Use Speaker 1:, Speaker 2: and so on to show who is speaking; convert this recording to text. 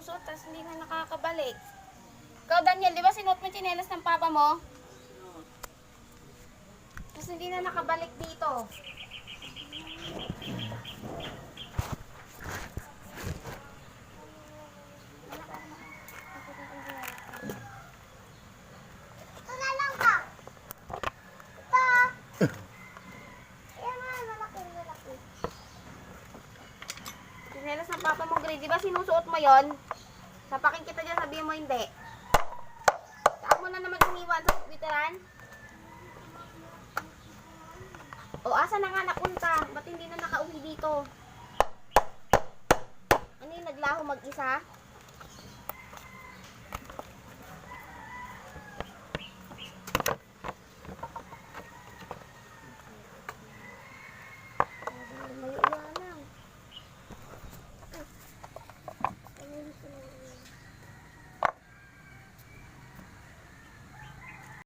Speaker 1: sinusuot, tapos hindi na nakakabalik. Ikaw, Daniel, di ba sinuot mo yung tsinelas ng papa mo? Tapos hindi na nakabalik dito.
Speaker 2: Ito na lang ba? Ito. Ayan nga, malaki.
Speaker 1: Tsinelas ng papa mo, Gray, di ba sinusuot mo yon? Sapakin kita dyan, sabihin mo hindi. Saan mo na naman iniwan sa veteran? O, asa na nga napunta? Ba't hindi na nakauwi dito? Ano yung naglaho mag-isa?